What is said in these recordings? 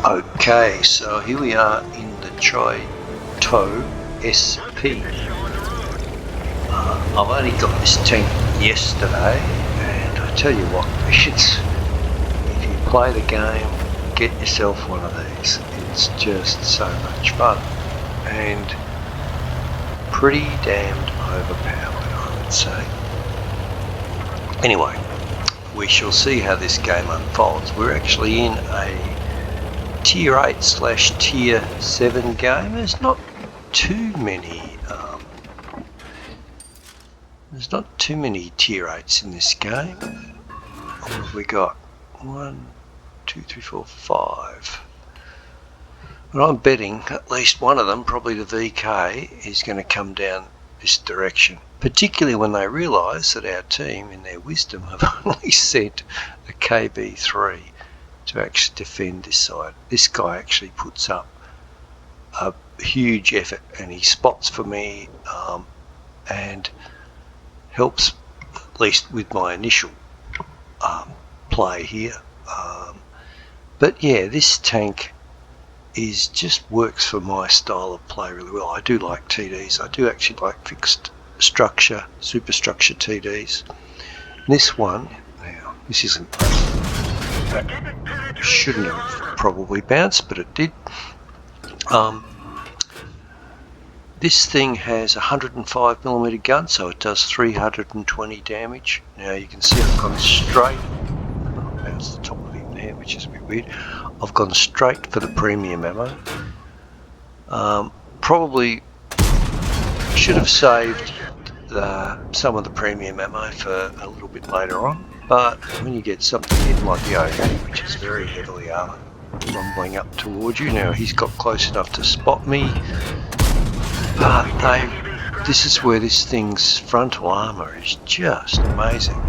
Okay, so here we are in the Chai-To SP. I've only got this tank yesterday, and I tell you what, if you play the game, get yourself one of these. It's just so much fun, and pretty damned overpowered, I would say. Anyway, we shall see how this game unfolds. We're actually in a Tier 8/Tier 7 game. There's not too many Tier 8s in this game. What have we got? 1, 2, 3, 4, 5. But I'm betting at least one of them, probably the VK, is going to come down this direction. Particularly when they realise that our team, in their wisdom, have only sent a KB3 to actually defend this side. This guy actually puts up a huge effort, and he spots for me and helps, at least with my initial play here. But yeah, this tank just works for my style of play really well. I do like TDs. I do actually like fixed structure, superstructure TDs. This one, now this isn't, that shouldn't have probably bounced, but it did. This thing has a 105mm gun, so it does 320 damage. Now you can see I've gone straight, that's the top of him there, which is a bit weird. I've gone straight for the premium ammo. Probably should have saved some of the premium ammo for a little bit later on, but when you get something in like the O8, which is very heavily armoured, rumbling up towards you, now he's got close enough to spot me, but this is where this thing's frontal armour is just amazing.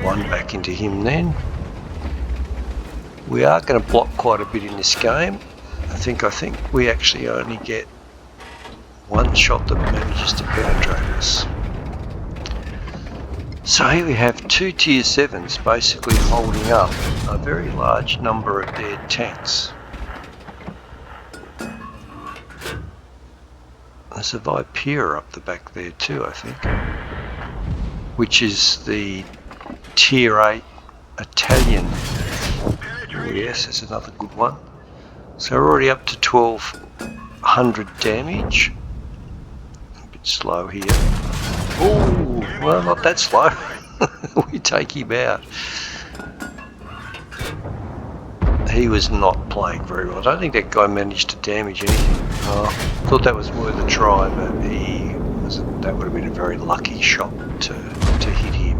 One back into him then. We are going to block quite a bit in this game. I think we actually only get one shot that manages to penetrate us. So here we have two Tier 7s basically holding up a very large number of their tanks. There's a Viper up the back there too, I think, which is the Tier 8 Italian. Oh yes, there's another good one. So we're already up to 1200 damage. A bit slow here. Oh, well, not that slow. We take him out. He was not playing very well. I don't think that guy managed to damage anything. I thought that was worth a try, but that would have been a very lucky shot to hit him.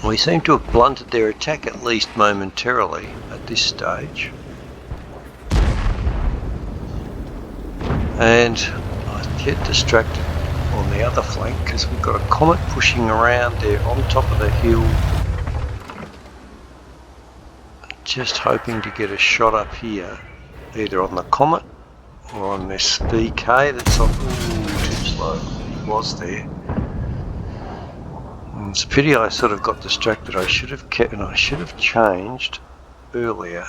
We seem to have blunted their attack, at least momentarily, at this stage. And I get distracted on the other flank because we've got a Comet pushing around there on top of the hill. Just hoping to get a shot up here, either on the Comet or on this VK that's on. Ooh, too slow. He was there. And it's a pity I sort of got distracted. I should have changed earlier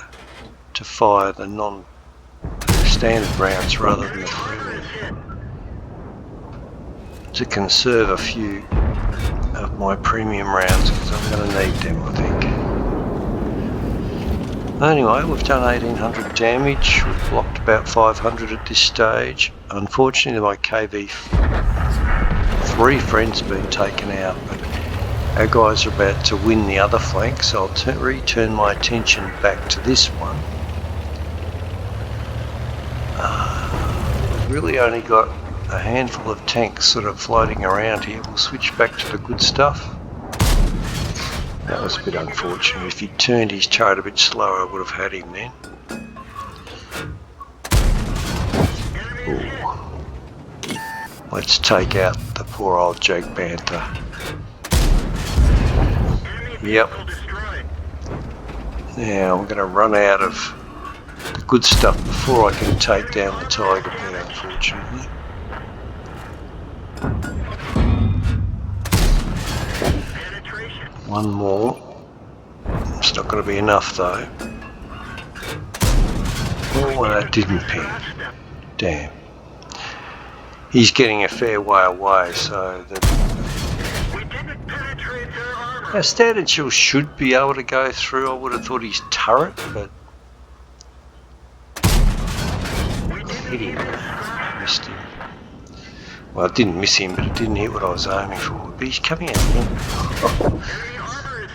to fire the non-standard rounds rather than the premium, to conserve a few of my premium rounds, because I'm going to need them, I think. Anyway, we've done 1800 damage, we've blocked about 500 at this stage. Unfortunately my KV3 friend's been taken out, but our guys are about to win the other flank, so I'll return my attention back to this one. We've really only got a handful of tanks sort of floating around here. We'll switch back to the good stuff. That was a bit unfortunate. If he'd turned his turret a bit slower, I would have had him then. Ooh. Let's take out the poor old Jagdpanther. Yep. Now I'm going to run out of the good stuff before I can take down the Tiger Bear, unfortunately. One more. It's not going to be enough though. Oh, that didn't ping. Damn. He's getting a fair way away, so our standard shield should be able to go through. I would have thought his turret, but hit him. Missed him. Well, I didn't miss him, but it didn't hit what I was aiming for. But he's coming at me.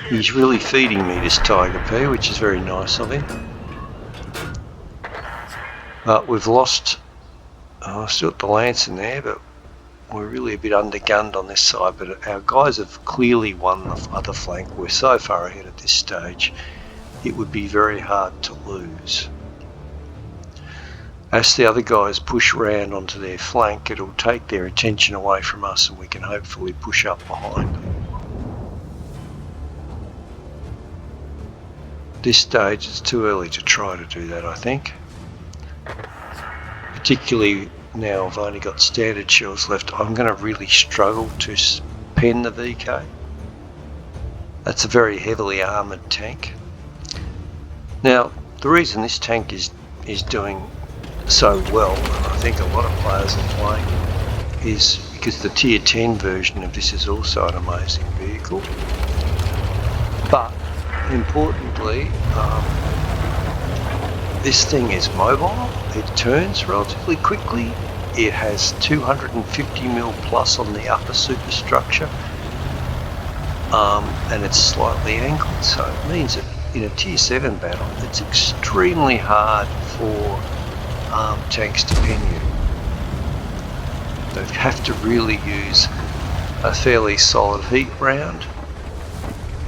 He's really feeding me, this Tiger P, which is very nice of him. But we've lost. Still got the Lance in there, but we're really a bit undergunned on this side. But our guys have clearly won the other flank. We're so far ahead at this stage, it would be very hard to lose. As the other guys push around onto their flank, it'll take their attention away from us and we can hopefully push up behind them. At this stage, it's too early to try to do that, I think. Particularly now I've only got standard shields left, I'm going to really struggle to pen the VK. That's a very heavily armoured tank. Now, the reason this tank is doing so well, and I think a lot of players are playing, is because the tier 10 version of this is also an amazing vehicle. But importantly, this thing is mobile, it turns relatively quickly, it has 250mm plus on the upper superstructure, and it's slightly angled, so it means that in a tier 7 battle it's extremely hard for tanks to pin you. They have to really use a fairly solid heat round.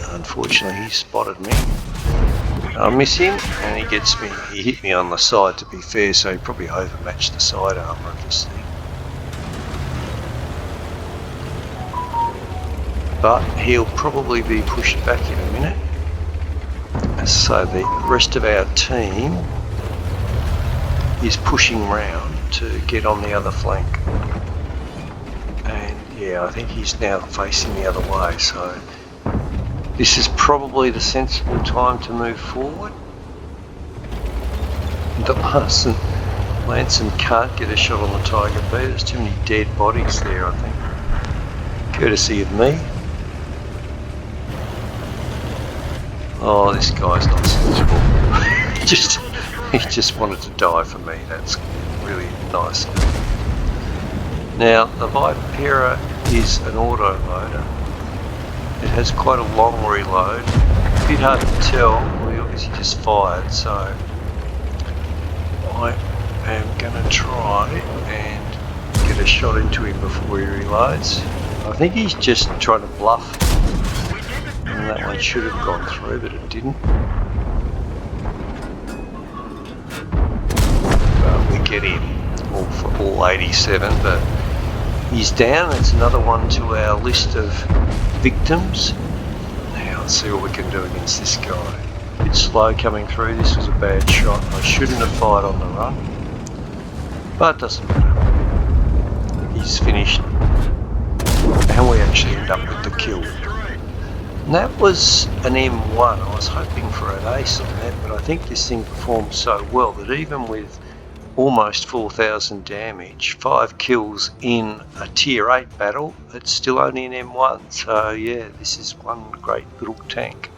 Unfortunately, he spotted me. I miss him, and he gets me. He hit me on the side, to be fair, so he probably overmatched the side armour of this thing. But he'll probably be pushed back in a minute. So the rest of our team is pushing round to get on the other flank. And yeah, I think he's now facing the other way, so this is probably the sensible time to move forward. The Lanson can't get a shot on the Tiger B, there's too many dead bodies there, I think. Courtesy of me. Oh, this guy's not sensible. He just wanted to die for me. That's really nice. Now, the Vipera is an auto loader. It has quite a long reload. A bit hard to tell. We obviously just fired, so I am going to try and get a shot into him before he reloads. I think he's just trying to bluff. And that one should have gone through, but it didn't. But we get him all 87, but he's down. It's another one to our list of victims. Now let's see what we can do against this guy. A bit slow coming through. This was a bad shot. I shouldn't have fired on the run, but it doesn't matter. He's finished, and we actually end up with the kill. And that was an M1. I was hoping for an ace on that, but I think this thing performed so well that even with almost 4,000 damage, 5 kills in a tier 8 battle, it's still only an M1. So yeah, this is one great little tank.